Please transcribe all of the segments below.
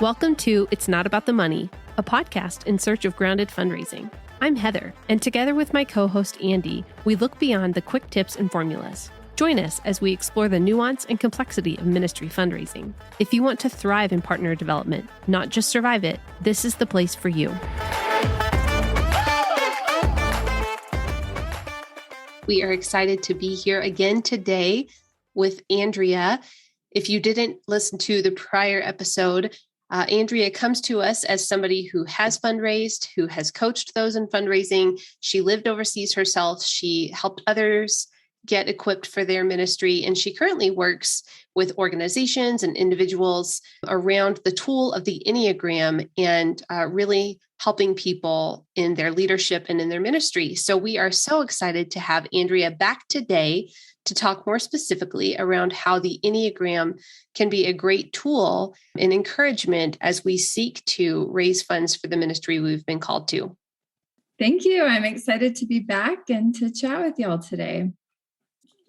Welcome to It's Not About the Money, a podcast in search of grounded fundraising. I'm Heather, and together with my co-host Andy, we look beyond the quick tips and formulas. Join us as we explore the nuance and complexity of ministry fundraising. If you want to thrive in partner development, not just survive it, this is the place for you. We are excited to be here again today with Andrea. If you didn't listen to the prior episode, Andrea comes to us as somebody who has fundraised, who has coached those in fundraising. She lived overseas herself. She helped others get equipped for their ministry, and she currently works with organizations and individuals around the tool of the Enneagram and really helping people in their leadership and in their ministry. So we are so excited to have Andrea back today to talk more specifically around how the Enneagram can be a great tool and encouragement as we seek to raise funds for the ministry we've been called to. Thank you. I'm excited to be back and to chat with y'all today.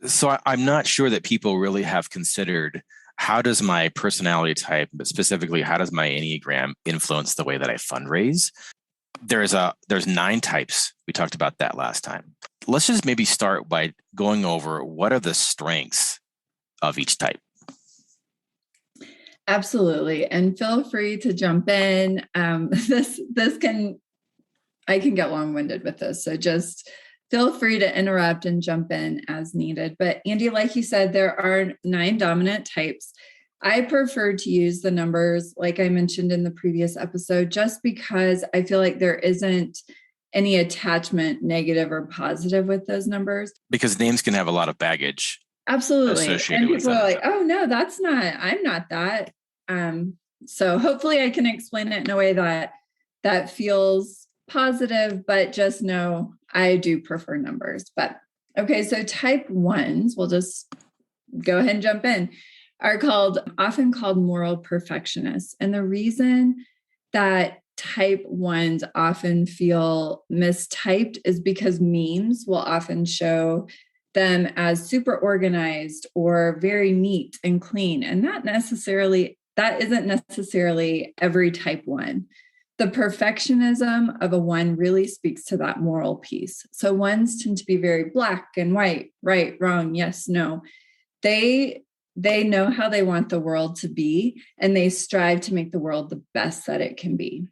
So I'm not sure that people really have considered, how does my personality type, but specifically, how does my Enneagram influence the way that I fundraise? There's 9 types. We talked about that last time. Let's just maybe start by going over what are the strengths of each type. Absolutely. And feel free to jump in. I can get long-winded with this. So just feel free to interrupt and jump in as needed. But Andy, like you said, there are 9 dominant types. I prefer to use the numbers, like I mentioned in the previous episode, just because I feel like there isn't any attachment, negative or positive, with those numbers. Because names can have a lot of baggage. Absolutely. Associated and with people them. are like, oh no, I'm not that. So hopefully I can explain it in a way that feels positive, but just know I do prefer numbers. But okay, so type 1s, we'll just go ahead and jump in, are often called moral perfectionists. And the reason that type 1s often feel mistyped is because memes will often show them as super organized or very neat and clean. And that isn't necessarily every type 1. The perfectionism of a 1 really speaks to that moral piece. So 1s tend to be very black and white, right, wrong, yes, no. They know how they want the world to be, and they strive to make the world the best that it can be.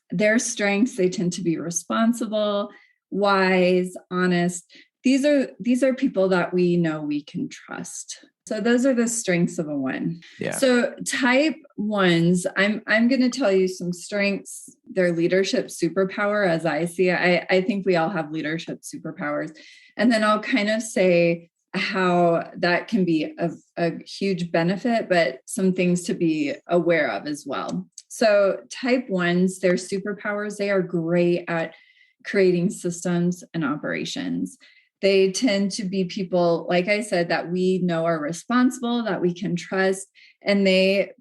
Their strengths, they tend to be responsible, wise, honest. These are people that we know we can trust. So those are the strengths of a 1. Yeah. So type 1s, I'm going to tell you some strengths, their leadership superpower as I see it. I think we all have leadership superpowers. And then I'll kind of say how that can be a huge benefit, but some things to be aware of as well. So type 1s, their superpowers, they are great at creating systems and operations. They tend to be people, like I said, that we know are responsible, that we can trust, and they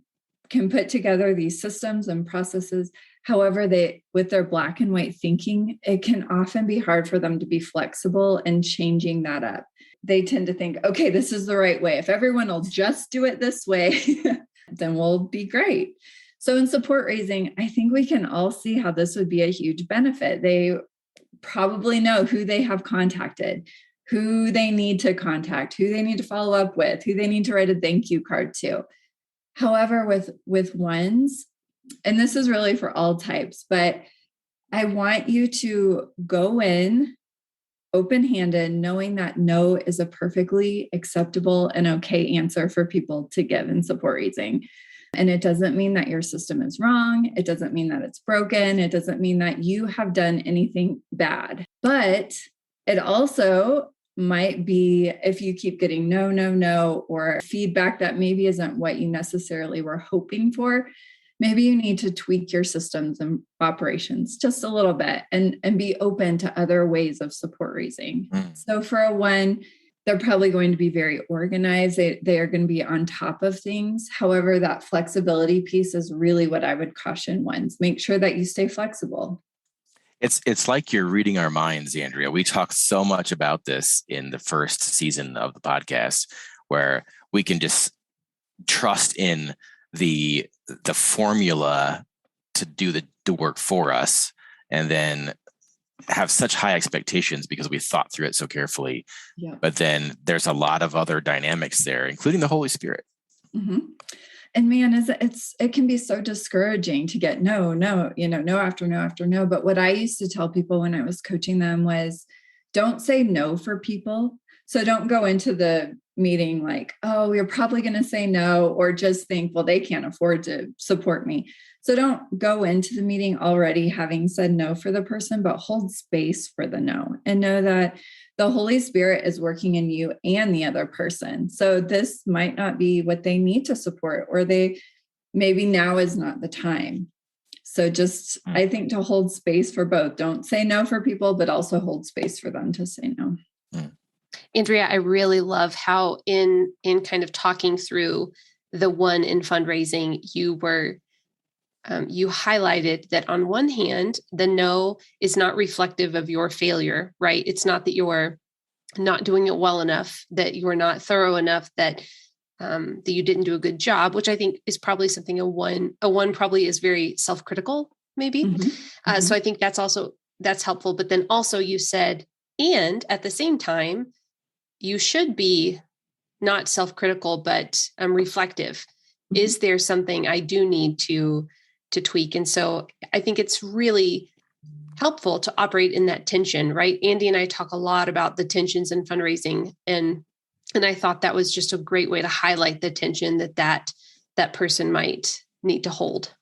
can put together these systems and processes. However, with their black and white thinking, it can often be hard for them to be flexible and changing that up. They tend to think, okay, this is the right way. If everyone will just do it this way, then we'll be great. So in support raising, I think we can all see how this would be a huge benefit. They probably know who they have contacted, who they need to contact, who they need to follow up with, who they need to write a thank you card to. However, with 1s, and this is really for all types, but I want you to go in open-handed, knowing that no is a perfectly acceptable and okay answer for people to give in support raising. And it doesn't mean that your system is wrong. It doesn't mean that it's broken. It doesn't mean that you have done anything bad. But it also might be if you keep getting no, or feedback that maybe isn't what you necessarily were hoping for, maybe you need to tweak your systems and operations just a little bit and be open to other ways of support raising. So for a 1, they're probably going to be very organized. They are going to be on top of things. However, that flexibility piece is really what I would caution 1s. Make sure that you stay flexible. It's like you're reading our minds, Andrea. We talked so much about this in the first season of the podcast, where we can just trust in the formula to do the work for us, and then have such high expectations because we thought through it so carefully. Yeah. But then there's a lot of other dynamics there, including the Holy Spirit. Mm-hmm. And man, it can be so discouraging to get no after no after no. But what I used to tell people when I was coaching them was, don't say no for people. So don't go into the meeting like, oh, you're probably going to say no, or just think, well, they can't afford to support me. So don't go into the meeting already having said no for the person, but hold space for the no, and know that the Holy Spirit is working in you and the other person. So this might not be what they need to support, or maybe now is not the time. So just, I think, to hold space for both. Don't say no for people, but also hold space for them to say no. Andrea, I really love how in kind of talking through the one in fundraising, you highlighted that on one hand, the no is not reflective of your failure, right? It's not that you're not doing it well enough, that you're not thorough enough, that you didn't do a good job, which I think is probably something a one probably is very self-critical, maybe. Mm-hmm. So I think that's helpful. But then also you said, and at the same time, you should be not self-critical, but reflective. Mm-hmm. Is there something I do need to tweak? And so I think it's really helpful to operate in that tension, right? Andy and I talk a lot about the tensions in fundraising, and I thought that was just a great way to highlight the tension that person might need to hold.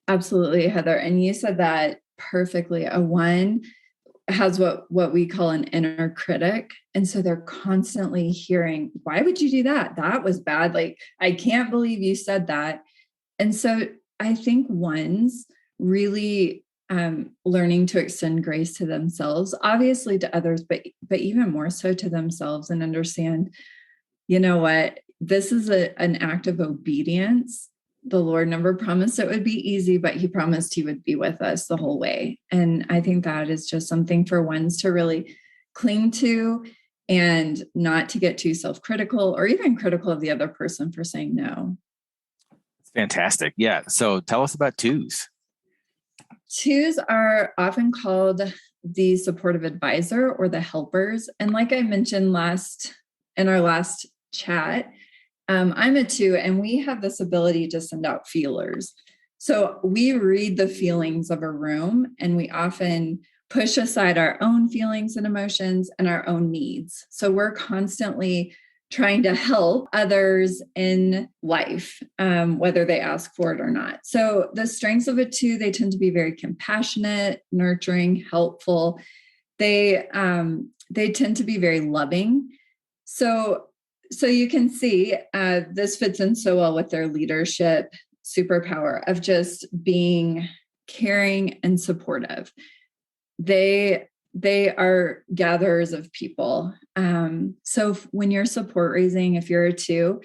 Absolutely, Heather. And you said that perfectly. A one has what we call an inner critic. And so they're constantly hearing, why would you do that? That was bad. Like, I can't believe you said that. And so I think ones really learning to extend grace to themselves, obviously to others, but even more so to themselves, and understand, you know what, this is an act of obedience. The Lord never promised it would be easy, but he promised he would be with us the whole way. And I think that is just something for ones to really cling to, and not to get too self-critical or even critical of the other person for saying no. Fantastic. Yeah. So tell us about twos. Twos are often called the supportive advisor or the helpers. And like I mentioned in our last chat, I'm a two, and we have this ability to send out feelers. So we read the feelings of a room, and we often push aside our own feelings and emotions and our own needs. So we're constantly trying to help others in life, whether they ask for it or not. So the strengths of a two, they tend to be very compassionate, nurturing, helpful. They tend to be very loving. So you can see this fits in so well with their leadership superpower of just being caring and supportive. They are gatherers of people. So when you're support raising, if you're a two,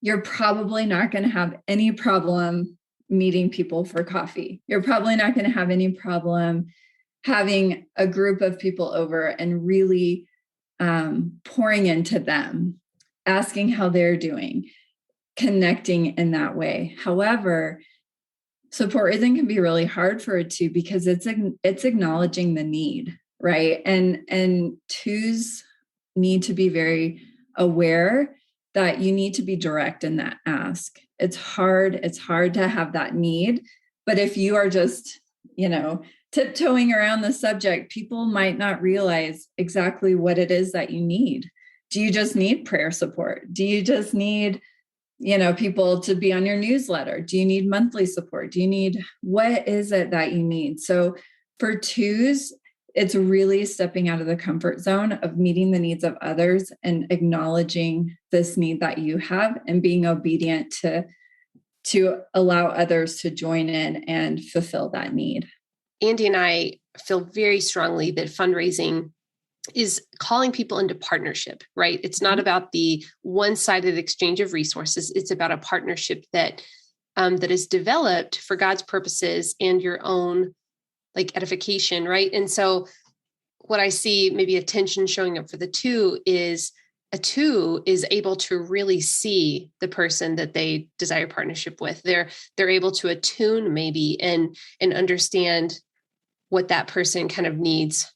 you're probably not going to have any problem meeting people for coffee. You're probably not going to have any problem having a group of people over and really pouring into them, asking how they're doing, connecting in that way. However, support raising can be really hard for a two because it's acknowledging the need, right? And twos need to be very aware that you need to be direct in that ask. It's hard to have that need, but if you are just, tiptoeing around the subject, people might not realize exactly what it is that you need. Do you just need prayer support? Do you just need, people to be on your newsletter? Do you need monthly support? What is it that you need? So for twos, it's really stepping out of the comfort zone of meeting the needs of others and acknowledging this need that you have and being obedient to allow others to join in and fulfill that need. Andy and I feel very strongly that fundraising is calling people into partnership, right? It's not about the one-sided exchange of resources. It's about a partnership that is developed for God's purposes and your own edification, right? And so what I see maybe a tension showing up for the two is a 2 is able to really see the person that they desire partnership with. They're able to attune maybe and understand what that person kind of needs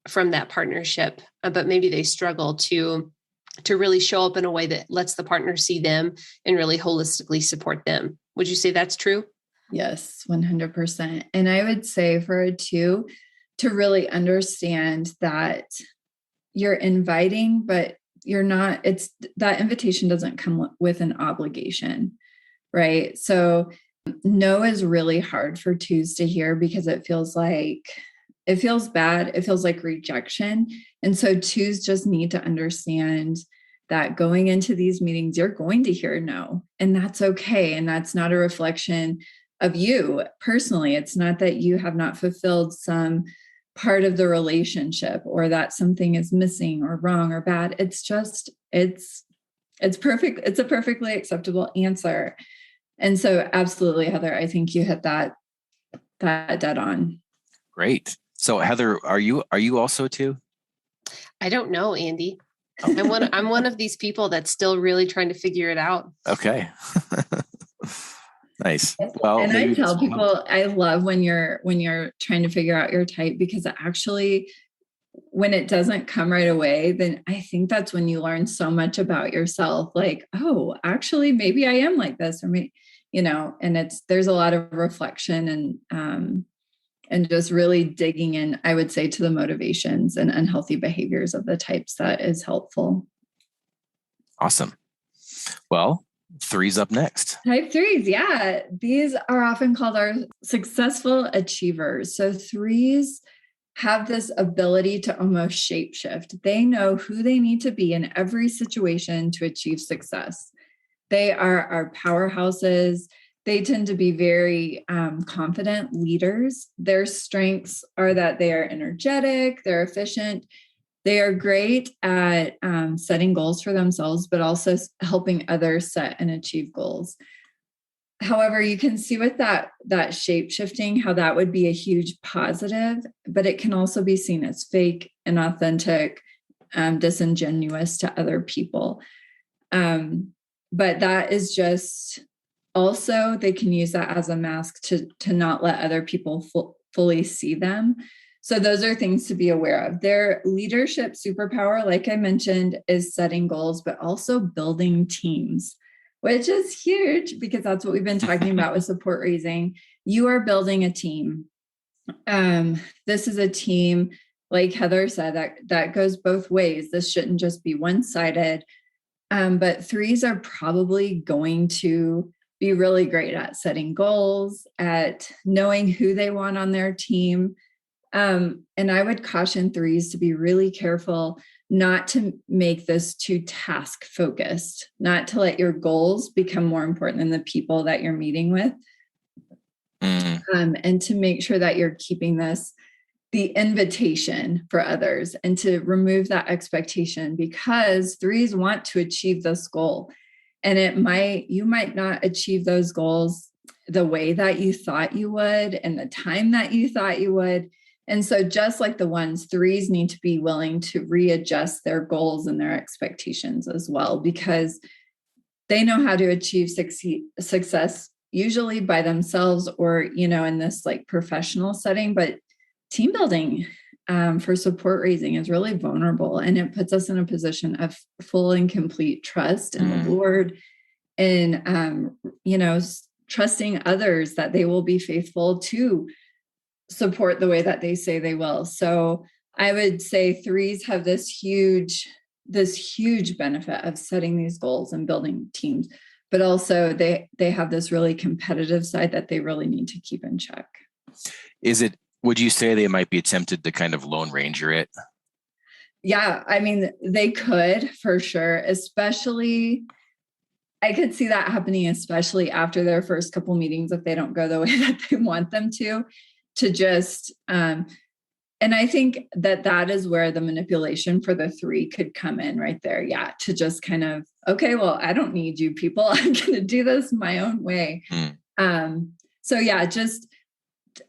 from that partnership, but maybe they struggle to really show up in a way that lets the partner see them and really holistically support them. Would you say that's true? Yes, 100%. And I would say for a 2 to really understand that you're inviting, but you're not, it's that invitation doesn't come with an obligation, right? So no is really hard for 2s to hear because it feels bad. It feels like rejection. And so 2s just need to understand that going into these meetings, you're going to hear no, and that's okay. And that's not a reflection of you personally. It's not that you have not fulfilled some part of the relationship or that something is missing or wrong or bad. It's just, it's perfect. It's a perfectly acceptable answer. And so absolutely, Heather, I think you hit that dead on. Great. So Heather, are you also 2? I don't know, Andy. I'm one of these people that's still really trying to figure it out. Okay. Nice. Well, and I tell people I love when you're trying to figure out your type, because actually when it doesn't come right away, then I think that's when you learn so much about yourself. Like, oh, actually, maybe I am like this, or maybe, and there's a lot of reflection and just really digging in, I would say, to the motivations and unhealthy behaviors of the types that is helpful. Awesome. Well, 3's up next. Type 3s. Yeah. These are often called our successful achievers. So 3s have this ability to almost shapeshift. They know who they need to be in every situation to achieve success. They are our powerhouses. They tend to be very confident leaders. Their strengths are that they are energetic, they're efficient. They are great at setting goals for themselves, but also helping others set and achieve goals. However, you can see with that shape shifting, how that would be a huge positive, but it can also be seen as fake, inauthentic, disingenuous to other people. But that is just also, they can use that as a mask to not let other people fully see them. So those are things to be aware of. Their leadership superpower, like I mentioned, is setting goals, but also building teams, which is huge because that's what we've been talking about with support raising. You are building a team. This is a team, like Heather said, that goes both ways. This shouldn't just be one-sided. But 3s are probably going to be really great at setting goals, at knowing who they want on their team. And I would caution 3s to be really careful not to make this too task focused, not to let your goals become more important than the people that you're meeting with. And to make sure that you're keeping this the invitation for others, and to remove that expectation, because 3s want to achieve this goal. And you might not achieve those goals the way that you thought you would and the time that you thought you would. And so just like the 1s, 3s need to be willing to readjust their goals and their expectations as well, because they know how to achieve success usually by themselves or, in this like professional setting. But team building for support raising is really vulnerable, and it puts us in a position of full and complete trust in the Lord, and trusting others that they will be faithful to support the way that they say they will. So I would say 3s have this huge benefit of setting these goals and building teams, but also they have this really competitive side that they really need to keep in check. Would you say they might be tempted to kind of Lone Ranger it? Yeah, I mean, they could for sure, especially I could see that happening, especially after their first couple meetings, if they don't go the way that they want them to just, and I think that is where the manipulation for the 3 could come in right there. Yeah. To just kind of, okay, well, I don't need you people. I'm going to do this my own way. So yeah,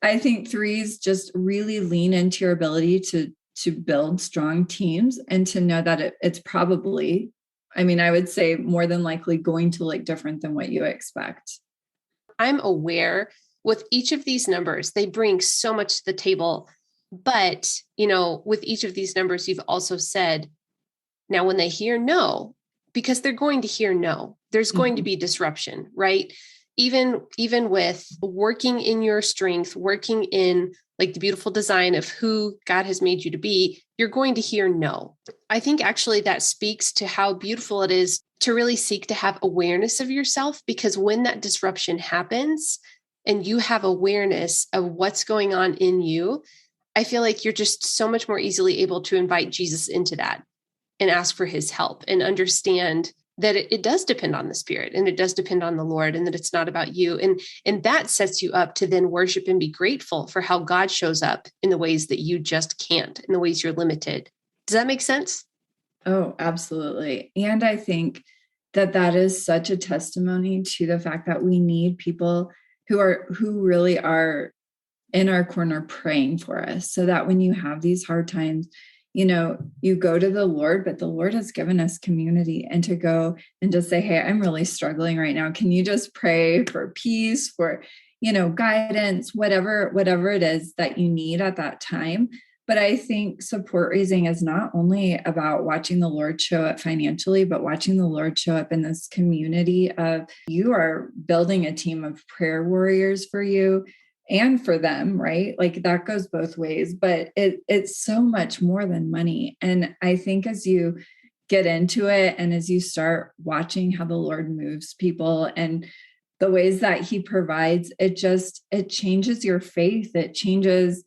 I think 3s just really lean into your ability to build strong teams and to know that it's probably, I mean, I would say more than likely going to look different than what you expect. I'm aware with each of these numbers, they bring so much to the table. But, with each of these numbers, you've also said, now when they hear no, because they're going to hear no, there's going to be disruption, right? Even with working in your strength, working in like the beautiful design of who God has made you to be, you're going to hear no. I think actually that speaks to how beautiful it is to really seek to have awareness of yourself, because when that disruption happens and you have awareness of what's going on in you, I feel like you're just so much more easily able to invite Jesus into that and ask for his help and understand that it does depend on the Spirit and it does depend on the Lord, and that it's not about you. And that sets you up to then worship and be grateful for how God shows up in the ways that you just can't, in the ways you're limited. Does that make sense? Oh, absolutely. And I think that is such a testimony to the fact that we need people who really are in our corner praying for us, so that when you have these hard times, you go to the Lord, but the Lord has given us community, and to go and just say, hey, I'm really struggling right now. Can you just pray for peace, for, guidance, whatever it is that you need at that time. But I think support raising is not only about watching the Lord show up financially, but watching the Lord show up in this community of, you are building a team of prayer warriors for you and for them, right? Like that goes both ways, but it's so much more than money. And I think as you get into it and as you start watching how the Lord moves people and the ways that he provides, it changes your faith. It changes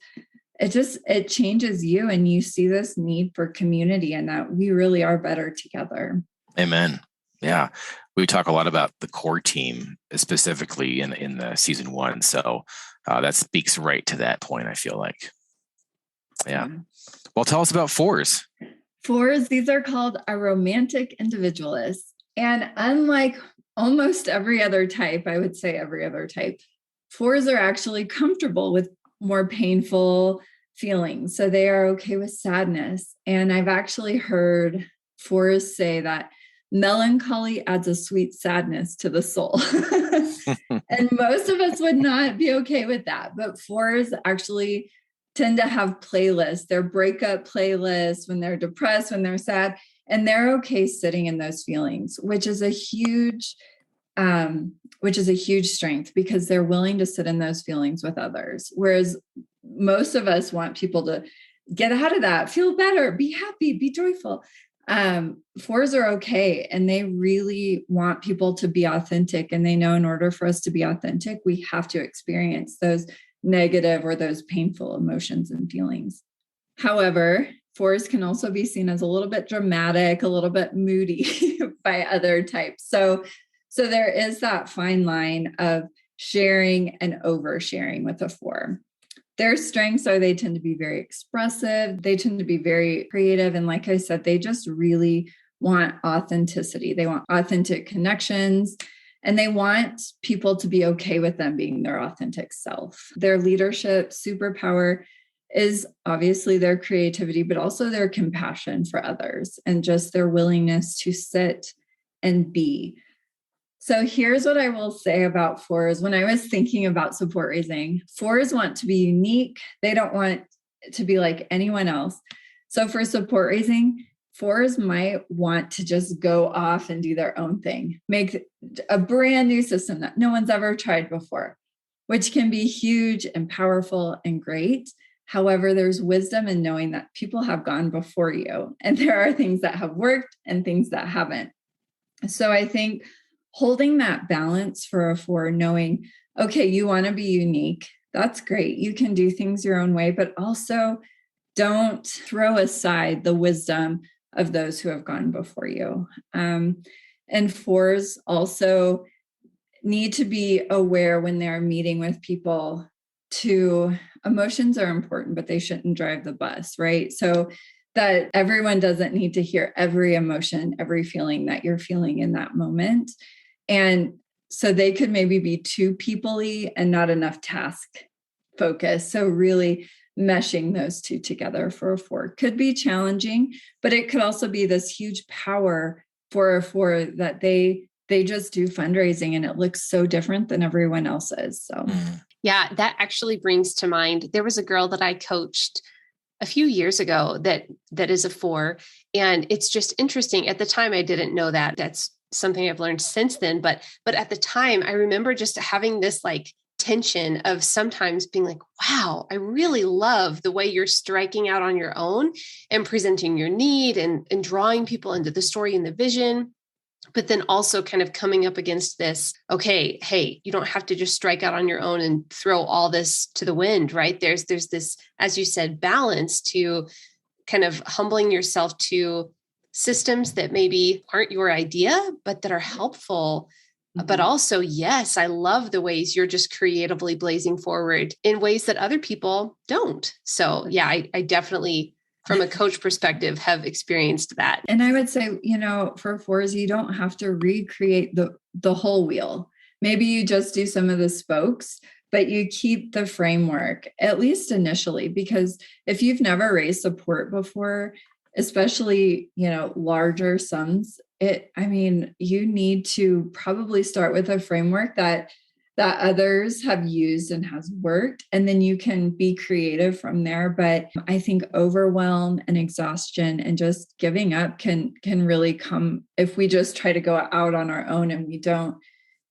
you, and you see this need for community and that we really are better together. Amen. Yeah. We talk a lot about the core team specifically in the season 1. So that speaks right to that point, I feel like. Yeah. Well, tell us about 4s. 4s, these are called a romantic individualist. And unlike almost every other type, I would say every other type, 4s are actually comfortable with more painful feelings. So they are okay with sadness. And I've actually heard 4s say that melancholy adds a sweet sadness to the soul. And most of us would not be okay with that. But 4s actually tend to have playlists, their breakup playlists, when they're depressed, when they're sad, and they're okay sitting in those feelings, which is a huge strength, because they're willing to sit in those feelings with others. Whereas most of us want people to get out of that, feel better, be happy, be joyful. 4s are okay. And they really want people to be authentic. And they know in order for us to be authentic, we have to experience those negative or those painful emotions and feelings. However, 4s can also be seen as a little bit dramatic, a little bit moody by other types. So there is that fine line of sharing and oversharing with a 4. Their strengths are they tend to be very expressive. They tend to be very creative. And like I said, they just really want authenticity. They want authentic connections, and they want people to be okay with them being their authentic self. Their leadership superpower is obviously their creativity, but also their compassion for others and just their willingness to sit and be. So here's what I will say about 4s. When I was thinking about support raising, 4s want to be unique. They don't want to be like anyone else. So for support raising, 4s might want to just go off and do their own thing, make a brand new system that no one's ever tried before, which can be huge and powerful and great. However, there's wisdom in knowing that people have gone before you, and there are things that have worked and things that haven't. So I think holding that balance for a 4, knowing, okay, you want to be unique. That's great. You can do things your own way, but also don't throw aside the wisdom of those who have gone before you. And 4s also need to be aware when they're meeting with people to emotions are important, but they shouldn't drive the bus, right? So that everyone doesn't need to hear every emotion, every feeling that you're feeling in that moment. And so they could maybe be too people-y and not enough task focused. So really meshing those two together for a 4 could be challenging, but it could also be this huge power for a 4 that they just do fundraising and it looks so different than everyone else's. So yeah, that actually brings to mind, there was a girl that I coached a few years ago that is a 4. And it's just interesting. At the time, I didn't know that. That's something I've learned since then. But at the time, I remember just having this like tension of sometimes being like, wow, I really love the way you're striking out on your own and presenting your need and drawing people into the story and the vision. But then also kind of coming up against this, okay, hey, you don't have to just strike out on your own and throw all this to the wind, right? There's this, as you said, balance to kind of humbling yourself to systems that maybe aren't your idea, but that are helpful. Mm-hmm. But also, yes, I love the ways you're just creatively blazing forward in ways that other people don't. So yeah, I definitely, from a coach perspective, have experienced that. And I would say, for 4s, you don't have to recreate the whole wheel. Maybe you just do some of the spokes, but you keep the framework, at least initially, because if you've never raised support before, especially, larger sums, you need to probably start with a framework that others have used and has worked, and then you can be creative from there. But I think overwhelm and exhaustion and just giving up can really come if we just try to go out on our own and we don't,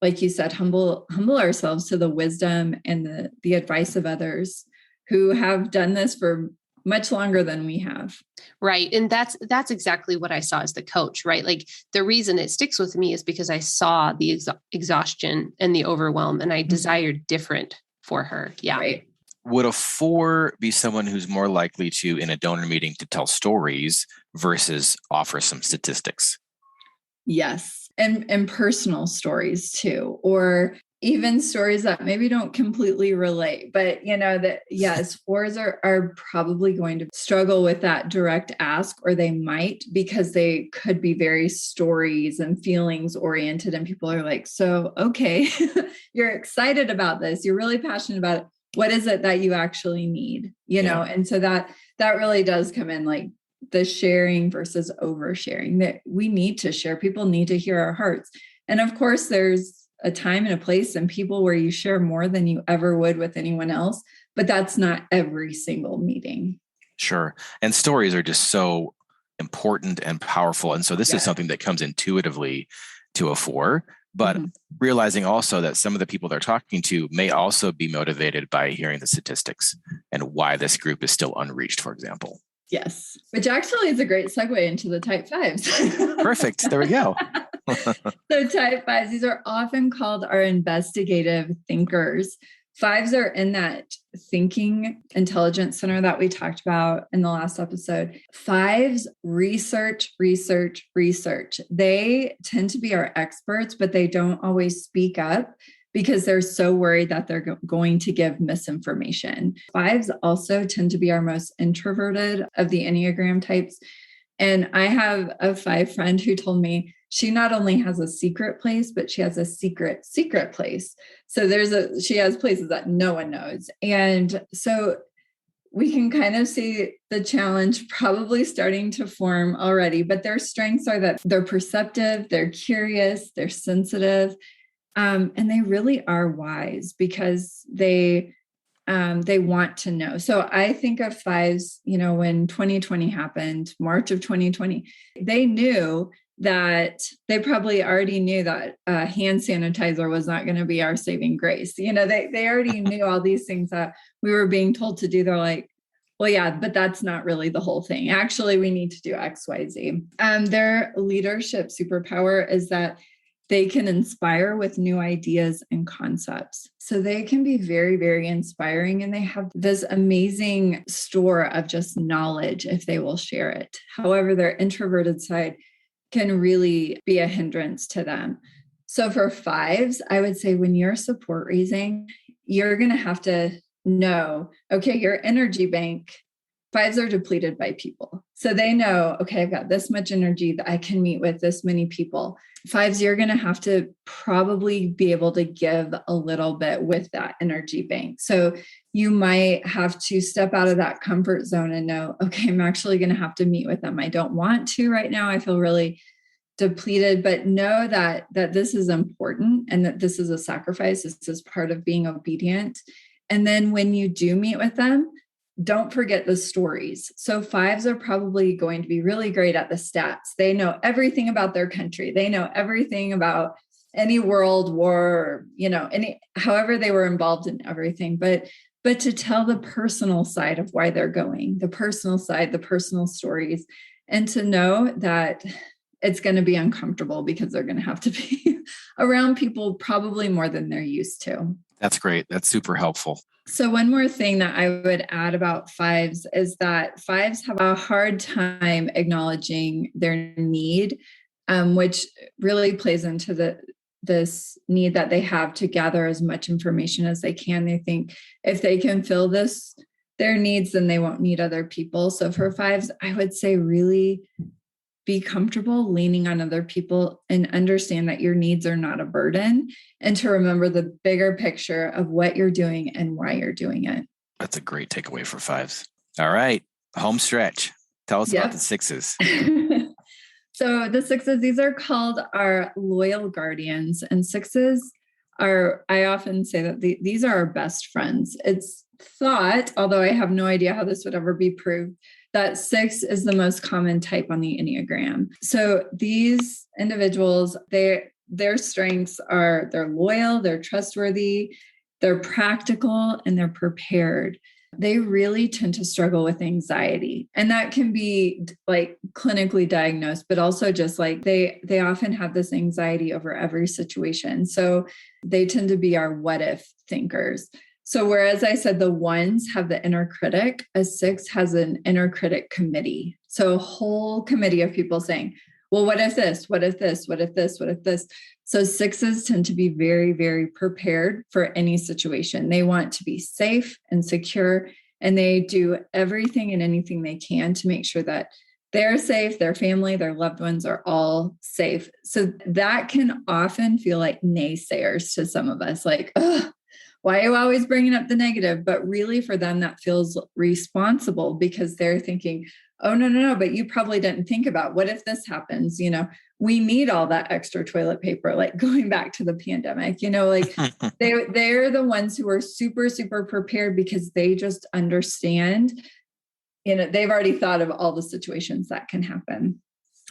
like you said, humble ourselves to the wisdom and the advice of others who have done this for much longer than we have. Right. And that's exactly what I saw as the coach, right? Like the reason it sticks with me is because I saw the exhaustion and the overwhelm and I desired different for her. Yeah. Right. Would a 4 be someone who's more likely to, in a donor meeting, to tell stories versus offer some statistics? Yes. And personal stories too, or even stories that maybe don't completely relate, but that yes, 4s are probably going to struggle with that direct ask, or they might, because they could be very stories and feelings oriented. And people are like, so, okay, you're excited about this. You're really passionate about it. What is it that you actually need? And so that really does come in, like the sharing versus oversharing, that we need to share. People need to hear our hearts. And of course, there's a time and a place and people where you share more than you ever would with anyone else, but that's not every single meeting. Sure. And stories are just so important and powerful. And so this is something that comes intuitively to a 4, but realizing also that some of the people they're talking to may also be motivated by hearing the statistics and why this group is still unreached, for example. Yes, which actually is a great segue into the type 5s. Perfect. There we go. So type 5s, these are often called our investigative thinkers. 5s are in that thinking intelligence center that we talked about in the last episode. 5s research. They tend to be our experts, but they don't always speak up because they're so worried that they're going to give misinformation. 5s also tend to be our most introverted of the Enneagram types. And I have a 5 friend who told me she not only has a secret place, but she has a secret place. So she has places that no one knows. And so we can kind of see the challenge probably starting to form already, but their strengths are that they're perceptive, they're curious, they're sensitive, and they really are wise because they want to know. So I think of 5s, when 2020 happened, March of 2020, they knew that they probably already knew that hand sanitizer was not going to be our saving grace. They already knew all these things that we were being told to do. They're like, well, yeah, but that's not really the whole thing. Actually, we need to do X, Y, Z. Their leadership superpower is that they can inspire with new ideas and concepts. So they can be very, very inspiring, and they have this amazing store of just knowledge if they will share it. However, their introverted side can really be a hindrance to them. So for 5s, I would say when you're support raising, you're going to have to know, okay, your energy bank, 5s are depleted by people. So they know, okay, I've got this much energy that I can meet with this many people. 5s, you're going to have to probably be able to give a little bit with that energy bank. So you might have to step out of that comfort zone and know, okay, I'm actually going to have to meet with them. I don't want to right now. I feel really depleted, but know that this is important and that this is a sacrifice. This is part of being obedient. And then when you do meet with them, don't forget the stories. So fives are probably going to be really great at the stats. They know everything about their country. They know everything about any world war, however they were involved in everything. But to tell the personal side of why they're going, the personal side, the personal stories, and to know that it's going to be uncomfortable because they're going to have to be around people probably more than they're used to. That's great. That's super helpful. So one more thing that I would add about fives is that fives have a hard time acknowledging their need, which really plays into this need that they have to gather as much information as they can. They think if they can fill their needs, then they won't need other people. So for fives, I would say really be comfortable leaning on other people and understand that your needs are not a burden, and to remember the bigger picture of what you're doing and why you're doing it. That's a great takeaway for fives. All right. Home stretch. Tell us about the sixes. So the sixes, these are called our loyal guardians, and sixes I often say that these are our best friends. It's thought, although I have no idea how this would ever be proved, that 6 is the most common type on the Enneagram. So these individuals, their strengths are they're loyal, they're trustworthy, they're practical, and they're prepared. They really tend to struggle with anxiety. And that can be like clinically diagnosed, but also just like they often have this anxiety over every situation. So they tend to be our what if thinkers. So whereas I said the ones have the inner critic, a 6 has an inner critic committee. So a whole committee of people saying, well, what if this? What if this? What if this? What if this? So 6s tend to be very, very prepared for any situation. They want to be safe and secure, and they do everything and anything they can to make sure that they're safe, their family, their loved ones are all safe. So that can often feel like naysayers to some of us, like, ugh, why are you always bringing up the negative? But really for them, that feels responsible because they're thinking, oh, no, but you probably didn't think about what if this happens? We need all that extra toilet paper, like going back to the pandemic, like they're the ones who are super, super prepared because they just understand, they've already thought of all the situations that can happen.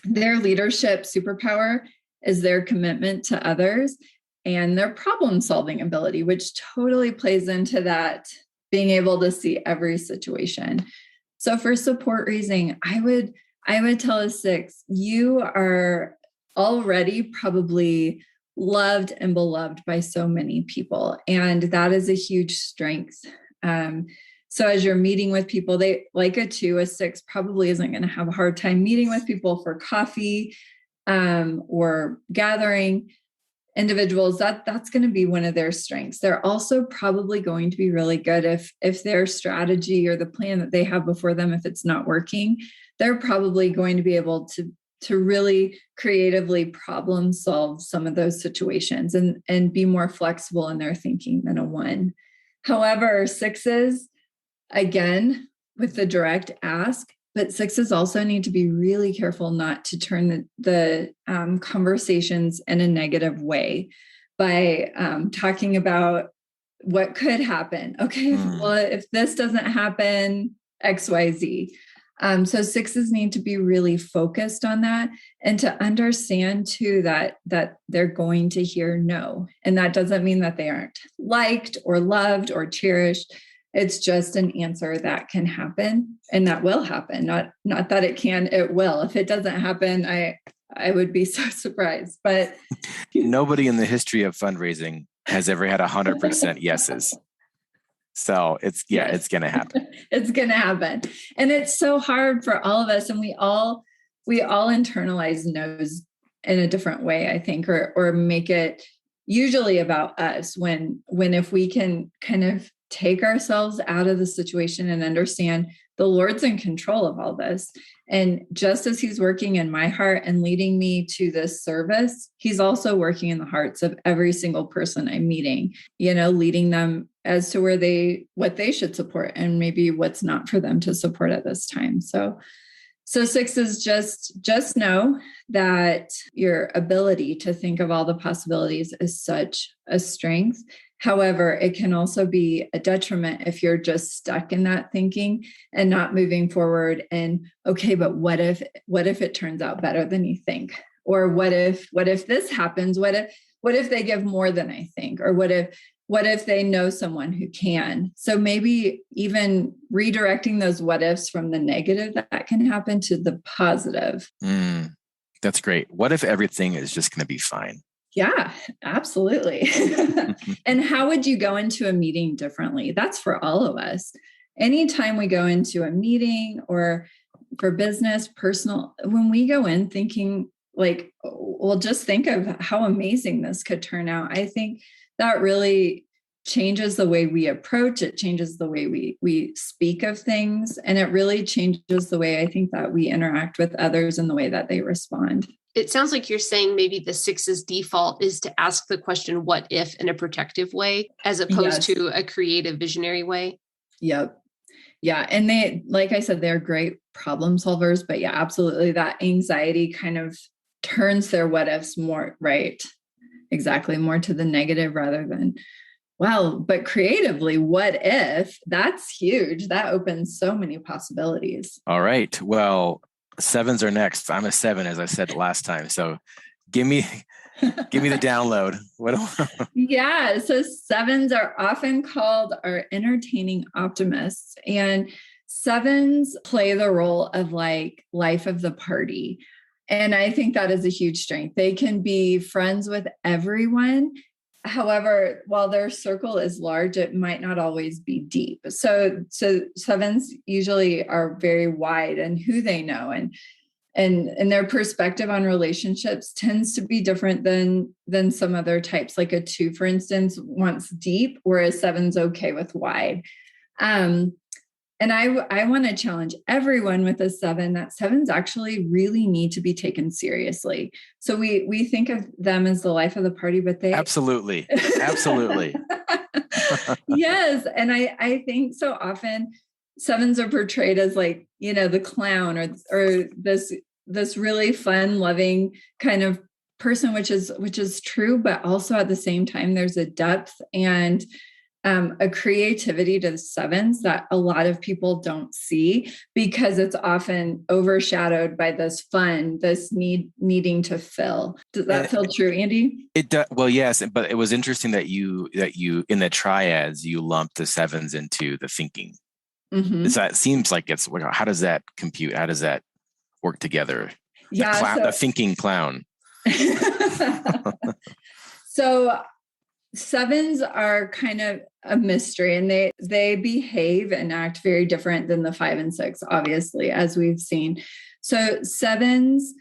Their leadership superpower is their commitment to others and their problem solving ability, which totally plays into that being able to see every situation. So for support raising, I would tell a 6, you are already probably loved and beloved by so many people. And that is a huge strength. So as you're meeting with people, they like a 2, a 6 probably isn't going to have a hard time meeting with people for coffee or gathering individuals. That's going to be one of their strengths. They're also probably going to be really good if their strategy or the plan that they have before them, if it's not working, they're probably going to be able to really creatively problem solve some of those situations and be more flexible in their thinking than a 1. However, 6s, again, with the direct ask, but 6s also need to be really careful not to turn the conversations in a negative way by talking about what could happen. Okay, if this doesn't happen, X, Y, Z. So 6s need to be really focused on that and to understand too that they're going to hear no. And that doesn't mean that they aren't liked or loved or cherished. It's just an answer that can happen and that will happen. Not that it can, it will. If it doesn't happen, I would be so surprised. But nobody in the history of fundraising has ever had 100% yeses. So it's going to happen. It's going to happen. And it's so hard for all of us. And we all internalize no's in a different way, I think, or make it usually about us when if we can kind of take ourselves out of the situation and understand the Lord's in control of all this. And just as he's working in my heart and leading me to this service, he's also working in the hearts of every single person I'm meeting, leading them as to what they should support and maybe what's not for them to support at this time. So 6 is just know that your ability to think of all the possibilities is such a strength. However, it can also be a detriment if you're just stuck in that thinking and not moving forward. And okay, but what if it turns out better than you think? Or what if this happens? What if they give more than I think? Or what if they know someone who can? So maybe even redirecting those what ifs from the negative that can happen to the positive. That's great. What if everything is just going to be fine? Yeah, absolutely. And how would you go into a meeting differently? That's for all of us. Anytime we go into a meeting or for business, personal, when we go in thinking like, well, just think of how amazing this could turn out. I think that really changes the way we approach it, changes the way we speak of things, and it really changes the way I think that we interact with others and the way that they respond. It sounds like you're saying maybe the 6's default is to ask the question, what if, in a protective way, as opposed to a creative, visionary way. Yep. Yeah. And they, like I said, they're great problem solvers, but yeah, absolutely. That anxiety kind of turns their what ifs more, right? Exactly. More to the negative rather than, well, but creatively, what if? That's huge. That opens so many possibilities. All right. Well, 7s are next. I'm a 7, as I said last time. So give me the download. Yeah. So 7s are often called our entertaining optimists, and 7s play the role of like life of the party. And I think that is a huge strength. They can be friends with everyone. However, while their circle is large, it might not always be deep. So 7s usually are very wide in who they know, and their perspective on relationships tends to be different than some other types. Like a 2, for instance, wants deep, whereas 7's okay with wide. And I want to challenge everyone with a 7 that 7s actually really need to be taken seriously. So we think of them as the life of the party, but they absolutely. Yes. And I think so often 7s are portrayed as like, the clown or this really fun, loving kind of person, which is true, but also at the same time, there's a depth and a creativity to the 7s that a lot of people don't see because it's often overshadowed by this fun, this needing to fill. Does that feel true, Andy? It does. Well, yes, but it was interesting that you in the triads you lumped the 7s into the thinking. Mm-hmm. So it seems like it's, how does that compute? How does that work together? Yeah, the thinking clown. So 7s are kind of a mystery, and they behave and act very different than the 5 and 6, obviously, as we've seen. So 7s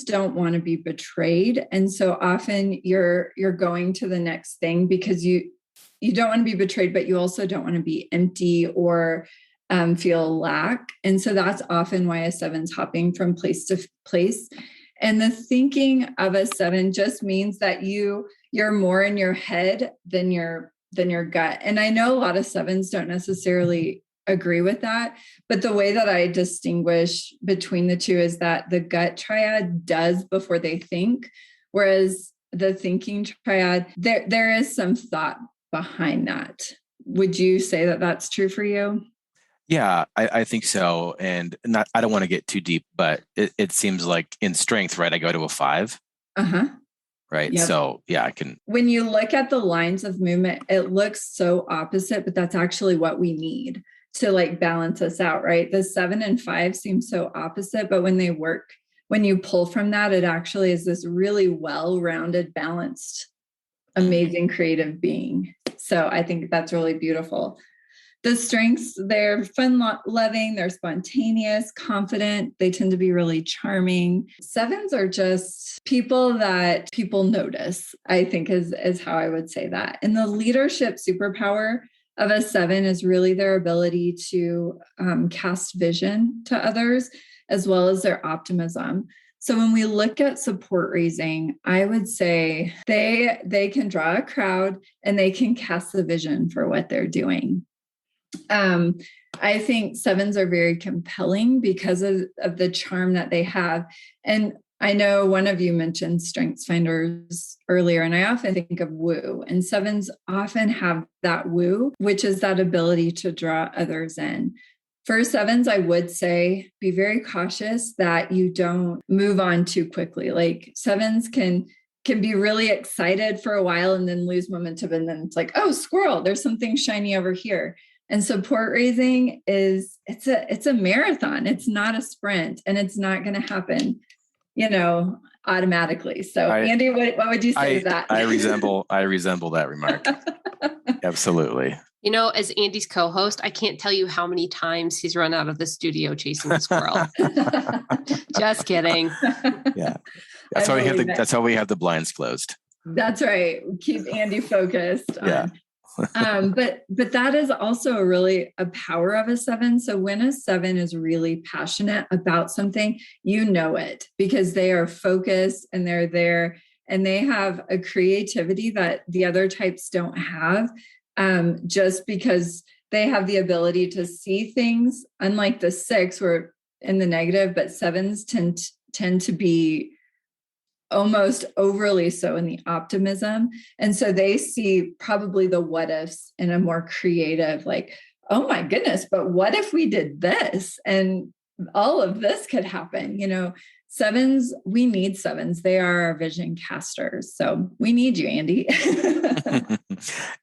don't want to be betrayed. And so often you're going to the next thing because you don't want to be betrayed, but you also don't want to be empty or feel lack. And so that's often why a 7's hopping from place to place. And the thinking of a 7 just means that you're more in your head than your gut. And I know a lot of 7s don't necessarily agree with that, but the way that I distinguish between the two is that the gut triad does before they think, whereas the thinking triad, there is some thought behind that. Would you say that that's true for you? Yeah, I think so. And I don't want to get too deep, but it seems like in strength, right? I go to a 5. Uh-huh. Right. Yep. So yeah, I can. When you look at the lines of movement, it looks so opposite, but that's actually what we need to like balance us out, right? The 7 and 5 seem so opposite, but when they work, when you pull from that, it actually is this really well-rounded, balanced, amazing creative being. So I think that's really beautiful. The strengths, they're fun-loving, they're spontaneous, confident. They tend to be really charming. 7s are just people that people notice, I think is how I would say that. And the leadership superpower of a 7 is really their ability to cast vision to others, as well as their optimism. So when we look at support raising, I would say they can draw a crowd and they can cast the vision for what they're doing. I think 7s are very compelling because of the charm that they have. And I know one of you mentioned strengths finders earlier, and I often think of woo, and 7s often have that woo, which is that ability to draw others in. For 7s, I would say be very cautious that you don't move on too quickly. Like 7s can be really excited for a while and then lose momentum. And then it's like, oh, squirrel, there's something shiny over here. And support raising it's a marathon. It's not a sprint, and it's not going to happen, automatically. So Andy, what would you say to that? I resemble that remark. Absolutely. As Andy's co-host, I can't tell you how many times he's run out of the studio chasing a squirrel. Just kidding. Yeah. That's why we have the blinds closed. That's right. Keep Andy focused. Yeah. But that is also a power of a 7. So when a 7 is really passionate about something, it because they are focused and they're there and they have a creativity that the other types don't have, just because they have the ability to see things, unlike the 6 where in the negative, but 7s tend to be almost overly so in the optimism. And so they see probably the what ifs in a more creative, like, oh my goodness, but what if we did this and all of this could happen? 7s, we need 7s. They are our vision casters. So we need you, Andy.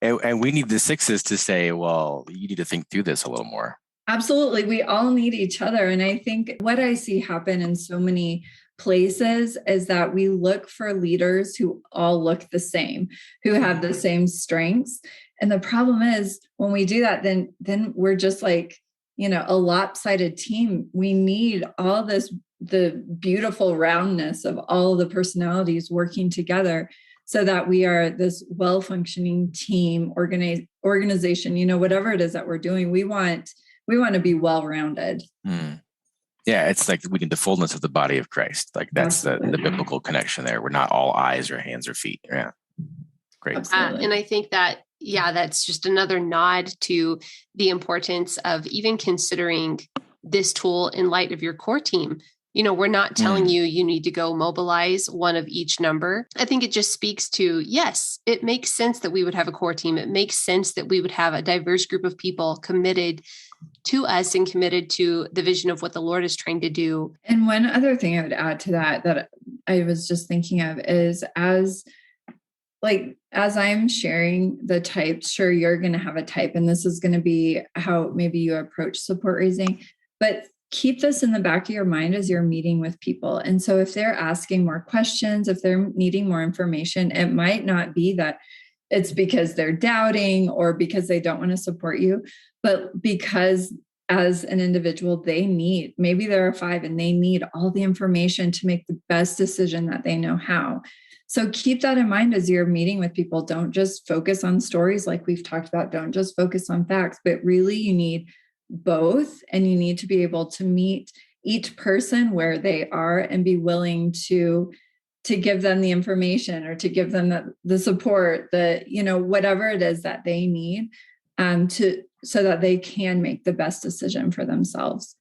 and we need the 6s to say, well, you need to think through this a little more. Absolutely. We all need each other. And I think what I see happen in so many places is that we look for leaders who all look the same, who have the same strengths. And the problem is when we do that, then we're just like, a lopsided team. We need all the beautiful roundness of all the personalities working together so that we are this well-functioning team, organization, whatever it is that we're doing. We want to be well-rounded. Mm. Yeah, it's like we need the fullness of the body of Christ. Like that's the biblical connection there. We're not all eyes or hands or feet. Yeah, great. And I think that, that's just another nod to the importance of even considering this tool in light of your core team. We're not telling you need to go mobilize one of each number. I think it just speaks to, yes, it makes sense that we would have a core team. It makes sense that we would have a diverse group of people committed to us and committed to the vision of what the Lord is trying to do. And one other thing I would add to that I was just thinking of is as I'm sharing the types, sure, you're going to have a type, and this is going to be how maybe you approach support raising, but keep this in the back of your mind as you're meeting with people. And so if they're asking more questions, if they're needing more information, it might not be that it's because they're doubting or because they don't want to support you, but because as an individual, maybe they're a 5 and they need all the information to make the best decision that they know how. So keep that in mind as you're meeting with people. Don't just focus on stories like we've talked about. Don't just focus on facts, but really you need both. And you need to be able to meet each person where they are and be willing to give them the information or to give them the support, whatever it is that they need so that they can make the best decision for themselves.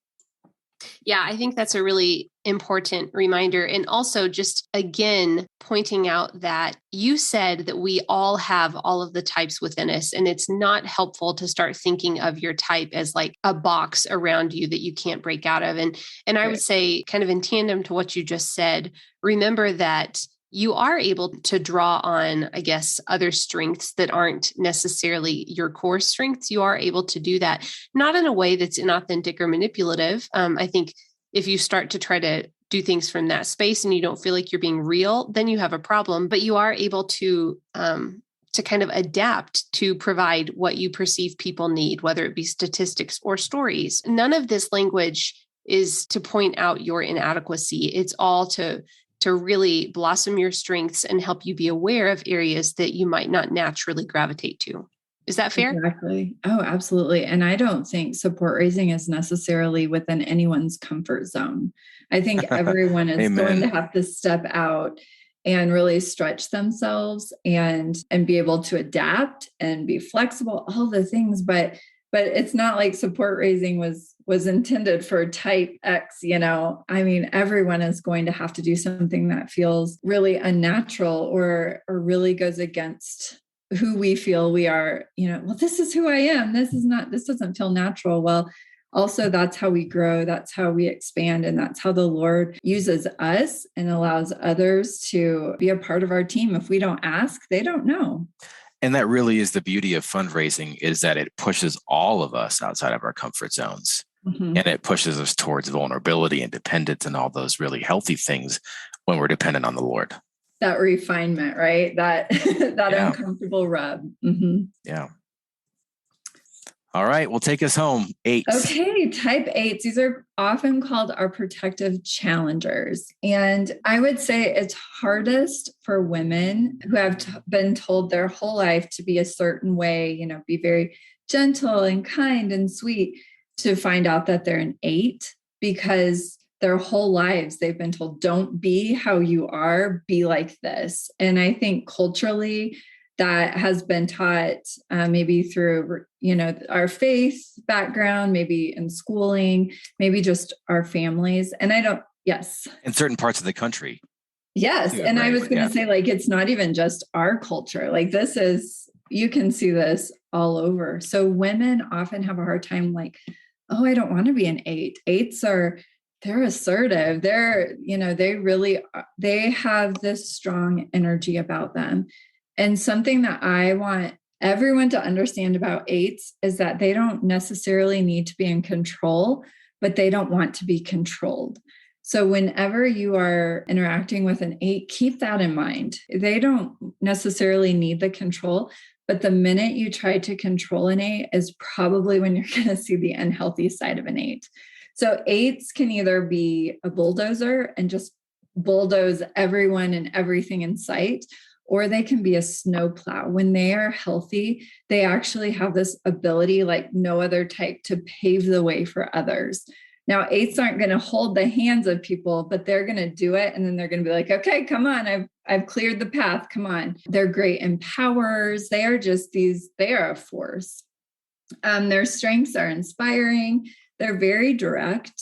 Yeah, I think that's a really important reminder. And also just, again, pointing out that you said that we all have all of the types within us, and it's not helpful to start thinking of your type as like a box around you that you can't break out of. And I would say, kind of in tandem to what you just said, remember that you are able to draw on, I guess, other strengths that aren't necessarily your core strengths. You are able to do that, not in a way that's inauthentic or manipulative. I think if you start to try to do things from that space and you don't feel like you're being real, then you have a problem. But you are able to kind of adapt to provide what you perceive people need, whether it be statistics or stories. None of this language is to point out your inadequacy. It's all to really blossom your strengths and help you be aware of areas that you might not naturally gravitate to. Is that fair? Exactly. Oh, absolutely. And I don't think support raising is necessarily within anyone's comfort zone. I think everyone is going to have to step out and really stretch themselves and be able to adapt and be flexible, all the things. But it's not like support raising was intended for type X, I mean, everyone is going to have to do something that feels really unnatural or really goes against who we feel we are, well, this is who I am. This doesn't feel natural. Well, also that's how we grow. That's how we expand. And that's how the Lord uses us and allows others to be a part of our team. If we don't ask, they don't know. And that really is the beauty of fundraising, is that it pushes all of us outside of our comfort zones. Mm-hmm. And it pushes us towards vulnerability and dependence and all those really healthy things when we're dependent on the Lord. That refinement, right? That uncomfortable rub. Mm-hmm. Yeah. All right. Well, take us home. 8. Okay. Type 8s. These are often called our protective challengers. And I would say it's hardest for women who have been told their whole life to be a certain way, be very gentle and kind and sweet, to find out that they're an 8, because their whole lives they've been told, don't be how you are, be like this. And I think culturally that has been taught maybe through, our faith background, maybe in schooling, maybe just our families. And in certain parts of the country. Yes. Too, and right? I was going to say, it's not even just our culture. You can see this all over. So women often have a hard time oh, I don't want to be an 8. 8s they're assertive. They have this strong energy about them. And something that I want everyone to understand about 8s is that they don't necessarily need to be in control, but they don't want to be controlled. So whenever you are interacting with an 8, keep that in mind. They don't necessarily need the control, but the minute you try to control an 8 is probably when you're going to see the unhealthy side of an 8. So 8s can either be a bulldozer and just bulldoze everyone and everything in sight, or they can be a snowplow. When they are healthy, they actually have this ability like no other type to pave the way for others. Now, 8s aren't going to hold the hands of people, but they're going to do it. And then they're going to be like, okay, come on. I've cleared the path. Come on. They're great empowerers. They are a force. Their strengths are inspiring. They're very direct,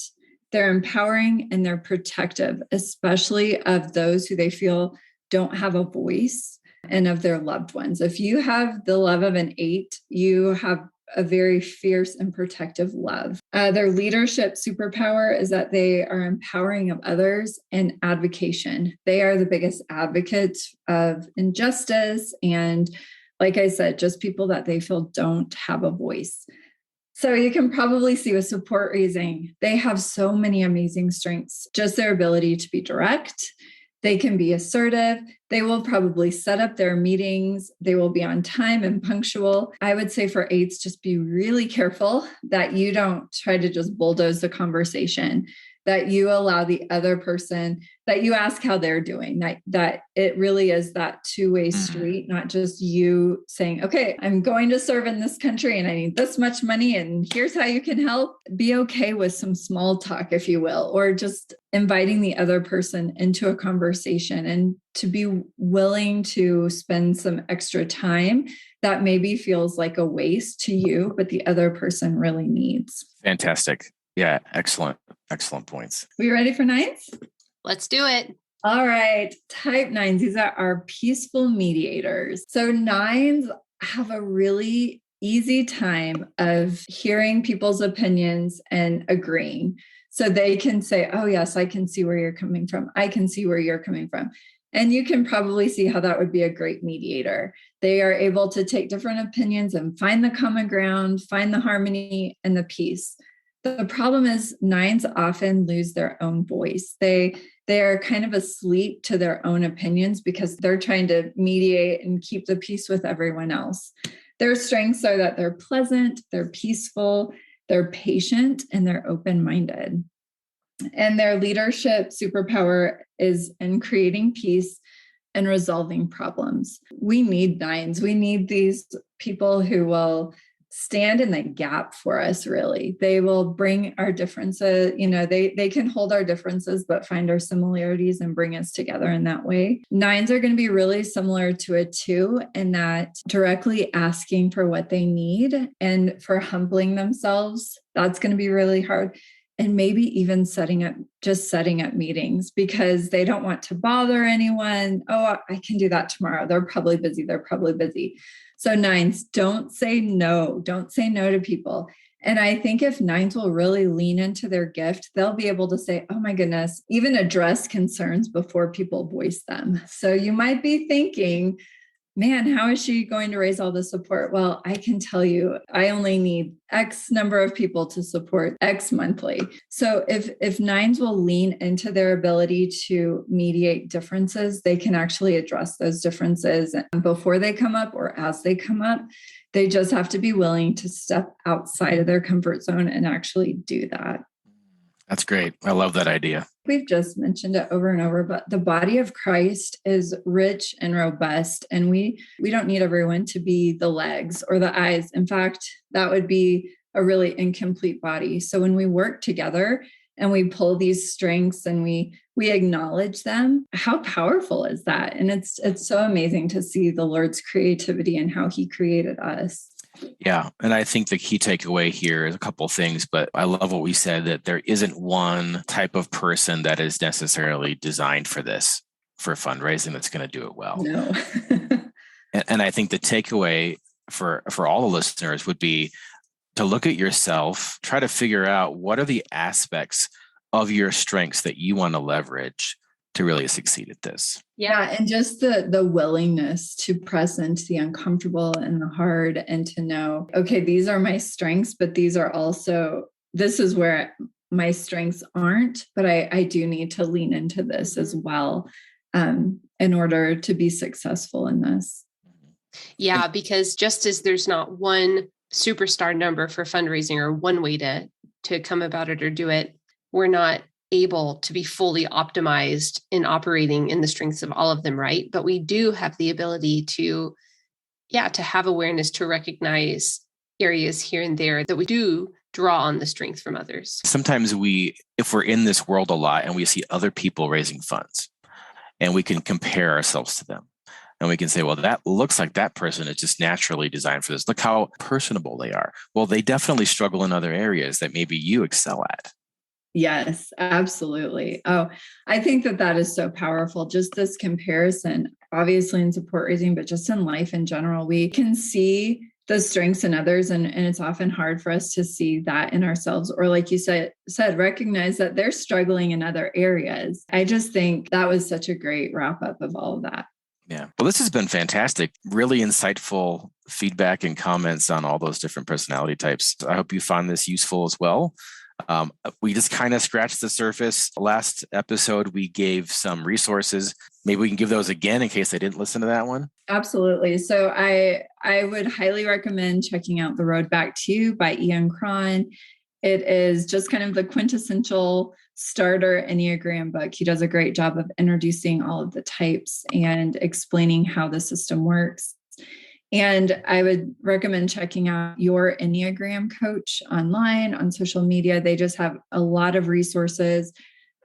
they're empowering, and they're protective, especially of those who they feel don't have a voice, and of their loved ones. If you have the love of an 8, you have a very fierce and protective love. Their leadership superpower is that they are empowering of others and advocation. They are the biggest advocates of injustice and, like I said, just people that they feel don't have a voice. So you can probably see with support raising, they have so many amazing strengths, just their ability to be direct. They can be assertive. They will probably set up their meetings. They will be on time and punctual. I would say for 8s, just be really careful that you don't try to just bulldoze the conversation, that you allow the other person, that you ask how they're doing, that it really is that two-way street, not just you saying, okay, I'm going to serve in this country and I need this much money and here's how you can help. Be okay with some small talk, if you will, or just inviting the other person into a conversation and to be willing to spend some extra time that maybe feels like a waste to you, but the other person really needs. Fantastic. Yeah, excellent. Excellent points. We ready for 9s? Let's do it. All right. Type 9s. These are our peaceful mediators. So 9s have a really easy time of hearing people's opinions and agreeing. So they can say, oh, yes, I can see where you're coming from. I can see where you're coming from. And you can probably see how that would be a great mediator. They are able to take different opinions and find the common ground, find the harmony and the peace. The problem is 9s often lose their own voice. They are kind of asleep to their own opinions because they're trying to mediate and keep the peace with everyone else. Their strengths are that they're pleasant, they're peaceful, they're patient, and they're open-minded. And their leadership superpower is in creating peace and resolving problems. We need nines. We need these people who will stand in the gap for us, really. They will bring our differences, they can hold our differences, but find our similarities and bring us together in that way. Nines are going to be really similar to a 2 in that directly asking for what they need and for humbling themselves. That's going to be really hard. And maybe even setting up meetings because they don't want to bother anyone. Oh, I can do that tomorrow. They're probably busy. So nines, don't say no. Don't say no to people. And I think if nines will really lean into their gift, they'll be able to say, oh my goodness, even address concerns before people voice them. So you might be thinking, man, how is she going to raise all the support? Well, I can tell you, I only need X number of people to support X monthly. So if nines will lean into their ability to mediate differences, they can actually address those differences before they come up or as they come up. They just have to be willing to step outside of their comfort zone and actually do that. That's great. I love that idea. We've just mentioned it over and over, but the body of Christ is rich and robust, and we don't need everyone to be the legs or the eyes. In fact, that would be a really incomplete body. So when we work together and we pull these strengths and we acknowledge them, how powerful is that? And it's so amazing to see the Lord's creativity and how he created us. Yeah. And I think the key takeaway here is a couple of things, but I love what we said, that there isn't one type of person that is necessarily designed for this, for fundraising, that's going to do it well. No. and I think the takeaway for all the listeners would be to look at yourself, try to figure out what are the aspects of your strengths that you want to leverage to really succeed at this. Yeah. And just the willingness to press into the uncomfortable and the hard and to know, okay, these are my strengths, but this is where my strengths aren't, but I do need to lean into this as well in order to be successful in this. Yeah, because just as there's not one superstar number for fundraising or one way to come about it or do it, we're not able to be fully optimized in operating in the strengths of all of them, right? But we do have the ability to have awareness to recognize areas here and there that we do draw on the strength from others. Sometimes if we're in this world a lot and we see other people raising funds and we can compare ourselves to them and we can say, well, that looks like that person is just naturally designed for this. Look how personable they are. Well, they definitely struggle in other areas that maybe you excel at. Yes, absolutely. Oh, I think that is so powerful. Just this comparison, obviously in support raising, but just in life in general, we can see the strengths in others. And it's often hard for us to see that in ourselves. Or like you said, recognize that they're struggling in other areas. I just think that was such a great wrap up of all of that. Yeah. Well, this has been fantastic. Really insightful feedback and comments on all those different personality types. I hope you found this useful as well. We just kind of scratched the surface. Last episode, we gave some resources. Maybe we can give those again in case they didn't listen to that one. Absolutely. So I would highly recommend checking out The Road Back to You by Ian Cron. It is just kind of the quintessential starter Enneagram book. He does a great job of introducing all of the types and explaining how the system works. And I would recommend checking out Your Enneagram Coach online, on social media. They just have a lot of resources.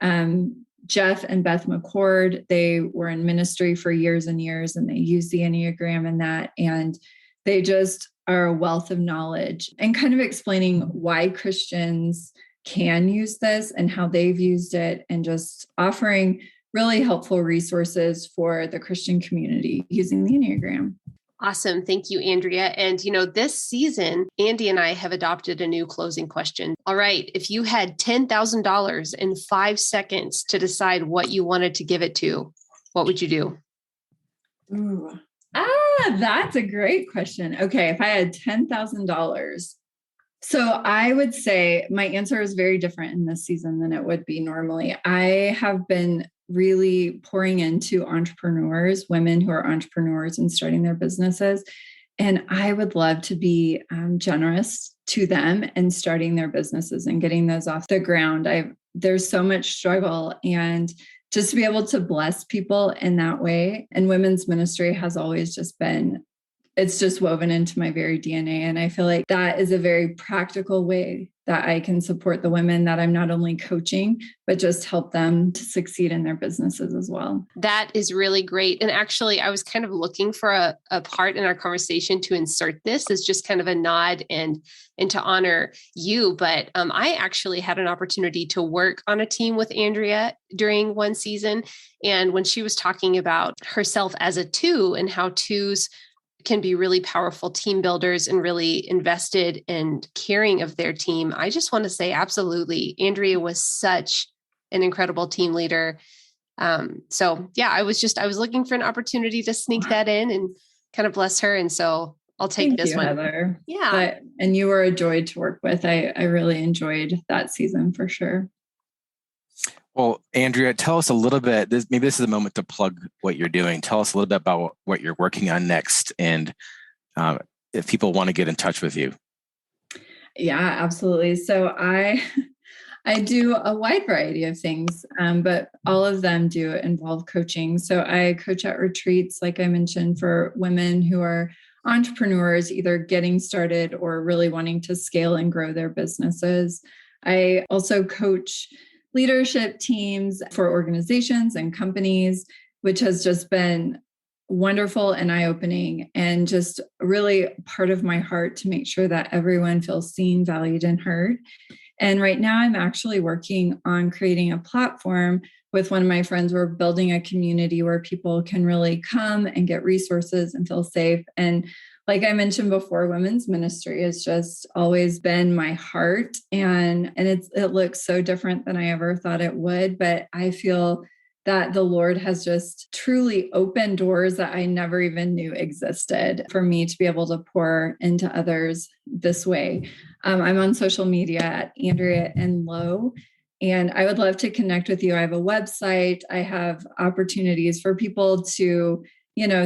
Jeff and Beth McCord, they were in ministry for years and years, and they use the Enneagram in that. And they just are a wealth of knowledge and kind of explaining why Christians can use this and how they've used it, and just offering really helpful resources for the Christian community using the Enneagram. Awesome. Thank you, Andrea. And, this season, Andy and I have adopted a new closing question. All right. If you had $10,000 in 5 seconds to decide what you wanted to give it to, what would you do? Ooh. That's a great question. Okay. If I had $10,000, so I would say my answer is very different in this season than it would be normally. I have been really pouring into entrepreneurs, women who are entrepreneurs and starting their businesses. And I would love to be generous to them and starting their businesses and getting those off the ground. There's so much struggle, and just to be able to bless people in that way. And women's ministry has always just been, it's just woven into my very DNA. And I feel like that is a very practical way that I can support the women that I'm not only coaching, but just help them to succeed in their businesses as well. That is really great. And actually, I was kind of looking for a part in our conversation to insert this as just kind of a nod and to honor you. But I actually had an opportunity to work on a team with Andrea during one season. And when she was talking about herself as a 2 and how 2s can be really powerful team builders and really invested and caring of their team, I just want to say, absolutely, Andrea was such an incredible team leader. So yeah, I was looking for an opportunity to sneak that in and kind of bless her. And so I'll take Thank this you, one. Heather. Yeah. And you were a joy to work with. I really enjoyed that season for sure. Well, Andrea, tell us a little bit, maybe this is a moment to plug what you're doing. Tell us a little bit about what you're working on next, and if people want to get in touch with you. Yeah, absolutely. So I do a wide variety of things, but all of them do involve coaching. So I coach at retreats, like I mentioned, for women who are entrepreneurs, either getting started or really wanting to scale and grow their businesses. I also coach leadership teams for organizations and companies, which has just been wonderful and eye-opening, and just really part of my heart to make sure that everyone feels seen, valued, and heard. And right now I'm actually working on creating a platform with one of my friends. We're building a community where people can really come and get resources and feel safe. And like I mentioned before, women's ministry has just always been my heart. And it looks so different than I ever thought it would. But I feel that the Lord has just truly opened doors that I never even knew existed for me to be able to pour into others this way. I'm on social media at Andrea Lowe, and I would love to connect with you. I have a website. I have opportunities for people to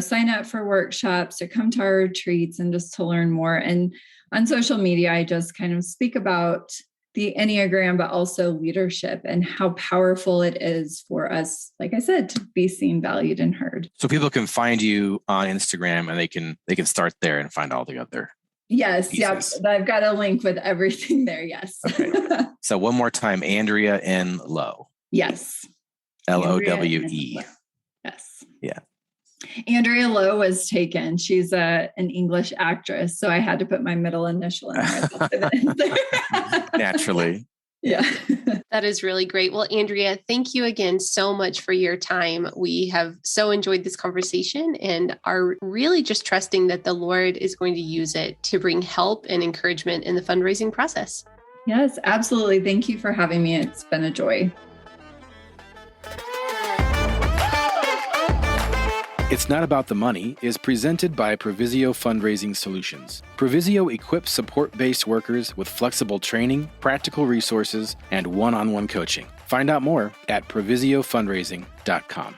sign up for workshops, to come to our retreats, and just to learn more. And on social media, I just kind of speak about the Enneagram, but also leadership and how powerful it is for us, like I said, to be seen, valued, and heard. So people can find you on Instagram, and they can start there and find all the other Yes. pieces. Yep. I've got a link with everything there. Yes. Okay. So one more time, Andrea Lowe. Yes. Lowe. Yes. Yeah. Andrea Lowe was taken. She's an English actress, so I had to put my middle initial in there. Naturally. Yeah. That is really great. Well, Andrea, thank you again so much for your time. We have so enjoyed this conversation and are really just trusting that the Lord is going to use it to bring help and encouragement in the fundraising process. Yes, absolutely. Thank you for having me. It's been a joy. It's Not About the Money is presented by Provisio Fundraising Solutions. Provisio equips support-based workers with flexible training, practical resources, and one-on-one coaching. Find out more at provisiofundraising.com.